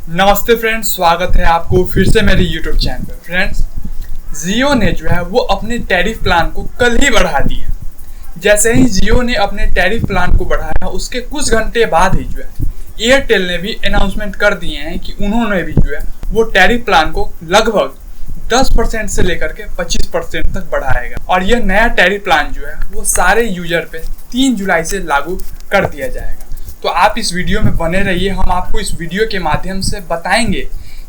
नमस्ते फ्रेंड्स, स्वागत है आपको फिर से मेरे YouTube चैनल पर। फ्रेंड्स, जियो ने जो है वो अपने टैरिफ प्लान को कल ही बढ़ा दिया। जैसे ही जियो ने अपने टैरिफ प्लान को बढ़ाया, उसके कुछ घंटे बाद ही जो है एयरटेल ने भी अनाउंसमेंट कर दिए हैं कि उन्होंने भी जो है वो टैरिफ प्लान को लगभग 10% से लेकर के 25% तक बढ़ाएगा। और यह नया टैरिफ प्लान जो है वो सारे यूजर पे 3 जुलाई से लागू कर दिया जाएगा। तो आप इस वीडियो में बने रहिए। हम आपको इस वीडियो के माध्यम से बताएंगे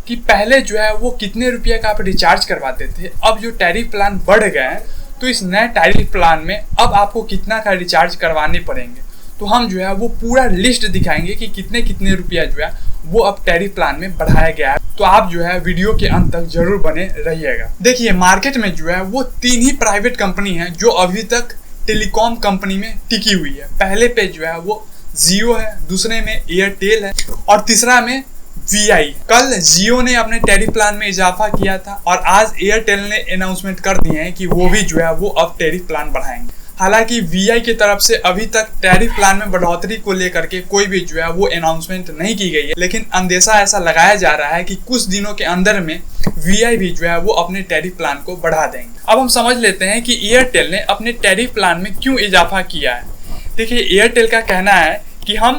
कि पहले जो है वो कितने रुपये का आप रिचार्ज करवाते थे, अब जो टैरिफ प्लान बढ़ गए हैं तो इस नए टैरिफ प्लान में अब आपको कितना का रिचार्ज करवाने पड़ेंगे। तो हम जो है वो पूरा लिस्ट दिखाएंगे कि कितने कितने रुपया जो है वो अब टैरिफ प्लान में बढ़ाया गया है। तो आप जो है वीडियो के अंत तक जरूर बने रहिएगा। देखिए, मार्केट में जो है वो 3 ही प्राइवेट कंपनी है जो अभी तक टेलीकॉम कंपनी में टिकी हुई है। पहले पे जो है वो जियो है, दूसरे में एयरटेल है और तीसरा में वीआई। कल जियो ने अपने टैरिफ प्लान में इजाफा किया था और आज एयरटेल ने अनाउंसमेंट कर दिए हैं कि वो भी जो है वो अब टैरिफ प्लान बढ़ाएंगे। हालांकि वीआई की तरफ से अभी तक टैरिफ प्लान में बढ़ोतरी को लेकर के कोई भी जो है वो अनाउंसमेंट नहीं की गई है, लेकिन अंदेशा ऐसा लगाया जा रहा है कि कुछ दिनों के अंदर में वीआई भी जो है वो अपने टैरिफ प्लान को बढ़ा देंगे। अब हम समझ लेते हैं कि एयरटेल ने अपने टैरिफ प्लान में क्यों इजाफा किया है। देखिए, एयरटेल का कहना है कि हम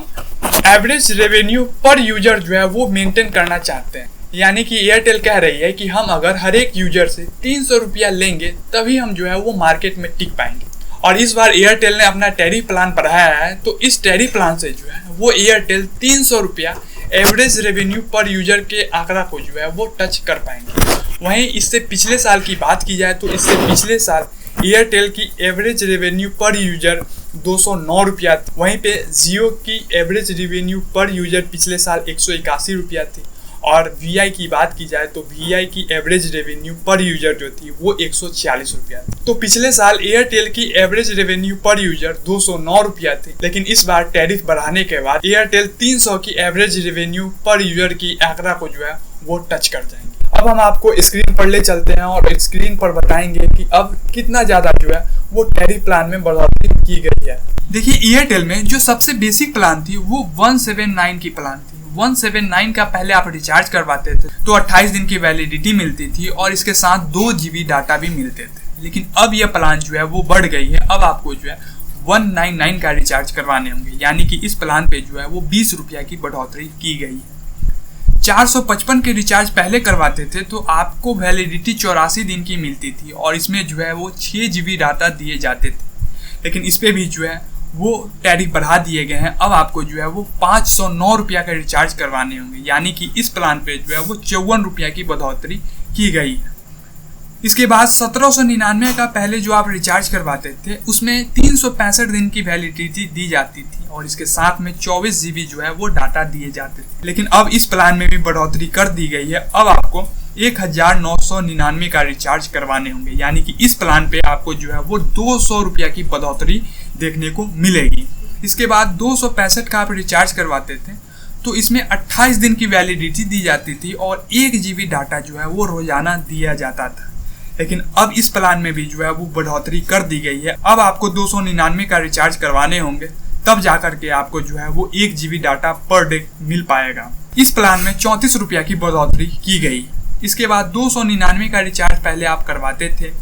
एवरेज रेवेन्यू पर यूजर जो है वो मेंटेन करना चाहते हैं। यानी कि एयरटेल कह रही है कि हम अगर हर एक यूजर से 300 रुपया लेंगे तभी हम जो है वो मार्केट में टिक पाएंगे। और इस बार एयरटेल ने अपना टैरिफ प्लान बढ़ाया है, तो इस टैरिफ प्लान से जो है वो एयरटेल 300 रुपया एवरेज रेवेन्यू पर यूजर के आंकड़ा को जो है वो टच कर पाएंगे। वहीं इससे पिछले साल की बात की जाए तो इससे पिछले साल एयरटेल की एवरेज रेवेन्यू पर यूजर 209 रुपया थी। वहीं पे जियो की एवरेज रेवेन्यू पर यूजर पिछले साल 181 रुपया थी। और वीआई की बात की जाए तो वीआई की एवरेज रेवेन्यू पर यूजर जो थी वो 146 रुपया थी। तो पिछले साल एयरटेल की एवरेज रेवेन्यू पर यूजर 209 रुपया थी, लेकिन इस बार टैरिफ बढ़ाने के बाद एयरटेल 300 की एवरेज रेवेन्यू पर यूजर की आंकड़ा को जो है वो टच कर जाएंगे। अब हम आपको स्क्रीन पर ले चलते हैं और स्क्रीन पर बताएंगे कि अब कितना ज्यादा जो है वो टैरिफ प्लान में बढ़ोतरी की गई है। देखिए, एयरटेल में जो सबसे बेसिक प्लान थी वो 179 की प्लान थी। 179 का पहले आप रिचार्ज करवाते थे तो 28 दिन की वैलिडिटी मिलती थी और इसके साथ 2 GB डाटा भी मिलते थे। लेकिन अब यह प्लान जो है वो बढ़ गई है। अब आपको जो है 199 का रिचार्ज करवाने होंगे। यानी कि इस प्लान पे जो है वो 20 रुपया की बढ़ोतरी की गई है। 455 के रिचार्ज पहले करवाते थे तो आपको वैलिडिटी 84 दिन की मिलती थी और इसमें जो है वो 6 GB डाटा दिए जाते थे। लेकिन इस पे भी जो है वो टैरिफ बढ़ा दिए गए हैं। अब आपको जो है वो 509 रुपया का रिचार्ज करवाने होंगे। यानी कि इस प्लान पे जो है वो 54 रुपया की बढ़ोतरी की गई है। इसके बाद 1799 का पहले जो आप रिचार्ज करवाते थे उसमें 365 दिन की वैलिडिटी दी जाती थी और इसके साथ में 24 GB जो है वो डाटा दिए जाते थे। लेकिन अब इस प्लान में भी बढ़ोतरी कर दी गई है। अब आपको 1999 का रिचार्ज करवाने होंगे। यानी कि इस प्लान पे आपको जो है वो 200 रुपया की बढ़ोतरी देखने को मिलेगी। इसके बाद 265 का आप रिचार्ज करवाते थे तो इसमें 28 दिन की वैलिडिटी दी जाती थी और 1 GB डाटा जो है वो रोजाना दिया जाता था। लेकिन अब इस प्लान में भी जो है वो बढ़ोतरी कर दी गई है। अब आपको 299 का रिचार्ज करवाने होंगे, तब जाकर के आपको जो है वो 1 GB data per day meal पाएगा। इस प्लान में 34 रुपया की बढ़ोतरी की गई। इसके बाद 299 का रिचार्ज पहले आप करवाते थे,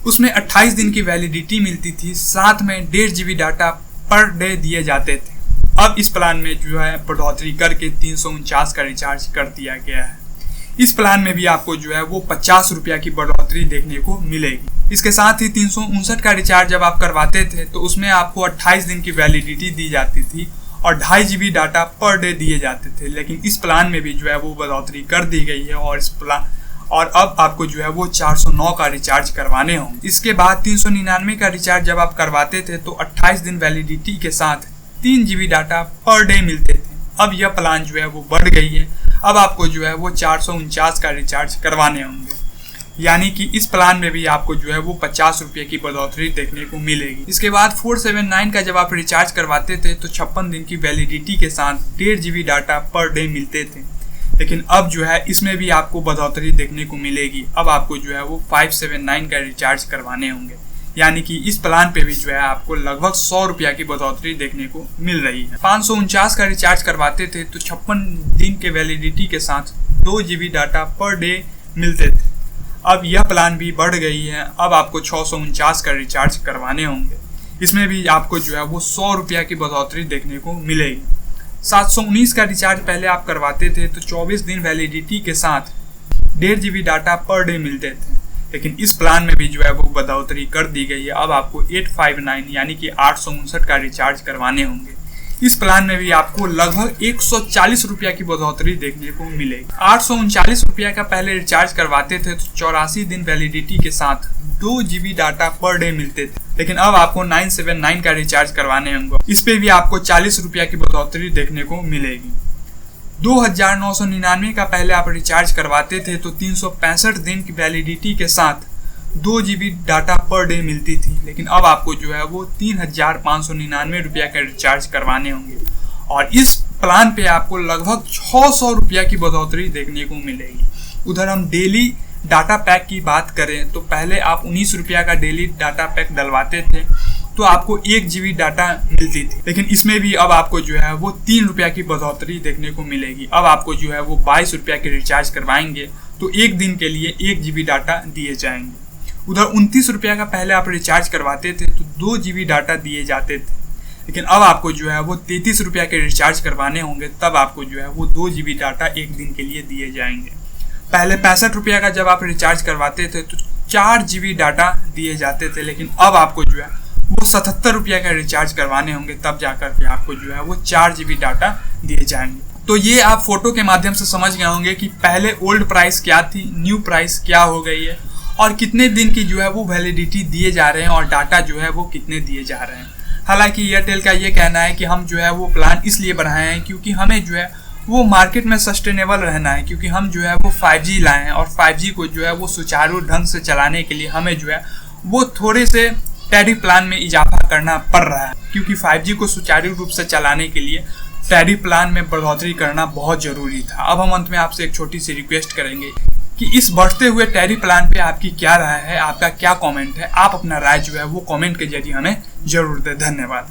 उसमें 28 दिन की वैलिडिटी मिलती थी, साथ में 1.5 GB डाटा पर डे दिए जाते थे। अब इस प्लान में जो है बढ़ोतरी करके 349 का रिचार्ज कर दिया गया है। इस प्लान में भी आपको जो है वो 50 रुपया की बढ़ोतरी देखने को मिलेगी। इसके साथ ही 359 का रिचार्ज जब आप करवाते थे तो उसमें आपको 28 दिन की वैलिडिटी दी जाती थी और 2.5 GB डाटा पर डे दिए जाते थे। लेकिन इस प्लान में भी जो है वो बढ़ोतरी कर दी गई है और अब आपको जो है वो 409 का रिचार्ज करवाने होंगे। इसके बाद 399 का रिचार्ज जब आप करवाते थे तो 28 दिन वैलिडिटी के साथ 3 GB डाटा पर डे मिलते थे। अब यह प्लान जो है वो बढ़ गई है। अब आपको जो है वो 449 का रिचार्ज करवाने होंगे। यानी कि इस प्लान में भी आपको जो है वो 50 रुपये की बढ़ोतरी देखने को मिलेगी। इसके बाद 479 का जब आप रिचार्ज करवाते थे तो 56 दिन की वैलिडिटी के साथ 1.5 GB डाटा पर डे मिलते थे। लेकिन अब जो है इसमें भी आपको बढ़ोतरी देखने को मिलेगी। अब आपको जो है वो 579 का रिचार्ज करवाने होंगे। यानी कि इस प्लान पे भी जो है आपको लगभग 100 रुपया की बढ़ोतरी देखने को मिल रही है। 549 का रिचार्ज करवाते थे तो 56 दिन के वैलिडिटी के साथ 2 GB डाटा पर डे मिलते थे। अब यह प्लान भी बढ़ गई है, अब आपको 649 का रिचार्ज करवाने होंगे। इसमें भी आपको जो है वो 100 रुपया की बढ़ोतरी देखने को मिलेगी। 719 का रिचार्ज पहले आप करवाते थे तो 24 दिन वैलिडिटी के साथ 1.5 GB डाटा पर डे मिलते थे, लेकिन इस प्लान में भी जो है वो बढ़ोतरी कर दी गई है। अब आपको 859 यानी कि 859 का रिचार्ज करवाने होंगे। इस प्लान में भी आपको लगभग 140 रुपया की बढ़ोतरी देखने को मिलेगी। 839 रुपया का पहले रिचार्ज करवाते थे तो 84 दिन वैलिडिटी के साथ 2 GB डाटा पर डे मिलते थे, लेकिन अब आपको 979 का रिचार्ज करवाने होंगे। इस पे भी आपको 40 रुपया की बढ़ोतरी देखने को मिलेगी। 2999 का पहले आप रिचार्ज करवाते थे तो 365 दिन की वैलिडिटी के साथ 2 GB डाटा पर डे मिलती थी, लेकिन अब आपको जो है वो 3599 रुपया का रिचार्ज करवाने होंगे और इस प्लान पे आपको लगभग 600 रुपया की बढ़ोतरी देखने को मिलेगी। उधर हम डेली डाटा पैक की बात करें तो पहले आप 19 रुपया का डेली डाटा पैक डलवाते थे तो आपको 1 GB डाटा मिलती थी, लेकिन इसमें भी अब आपको जो है वो 3 रुपया की बढ़ोतरी देखने को मिलेगी। अब आपको जो है वो 22 रुपया के रिचार्ज करवाएंगे तो 1 दिन के लिए 1 GB डाटा दिए जाएंगे। उधर 29 रुपया का पहले आप रिचार्ज करवाते थे तो 2 GB डाटा दिए जाते थे, लेकिन अब आपको जो है वो 33 रुपया के रिचार्ज करवाने होंगे, तब आपको जो है वो 2 GB डाटा 1 दिन के लिए दिए जाएंगे। पहले 65 रुपया का जब आप रिचार्ज करवाते थे तो 4 GB डाटा दिए जाते थे, लेकिन अब आपको जो है वो 77 रुपया का रिचार्ज करवाने होंगे, तब जाकर के आपको जो है वो 4 GB डाटा दिए जाएंगे। तो ये आप फोटो के माध्यम से समझ गए होंगे कि पहले ओल्ड प्राइस क्या थी, न्यू प्राइस क्या हो गई है और कितने दिन की जो है वो वैलिडिटी दिए जा रहे हैं और डाटा जो है वो कितने दिए जा रहे हैं। हालांकि एयरटेल का ये कहना है कि हम जो है वो प्लान इसलिए बढ़ाए हैं क्योंकि हमें जो है वो मार्केट में सस्टेनेबल रहना है, क्योंकि हम जो है वो 5G लाए हैं और 5G को जो है वो सुचारू ढंग से चलाने के लिए हमें जो है वो थोड़े से टैरिफ प्लान में इजाफा करना पड़ रहा है, क्योंकि 5G को सुचारू रूप से चलाने के लिए टैरिफ प्लान में बढ़ोतरी करना बहुत जरूरी था। अब हम अंत में आपसे एक छोटी सी रिक्वेस्ट करेंगे कि इस बढ़ते हुए टैरिफ प्लान पे आपकी क्या राय है, आपका क्या कमेंट है। आप अपना राय जो है वो कमेंट के जरिए हमें जरूर दें। धन्यवाद।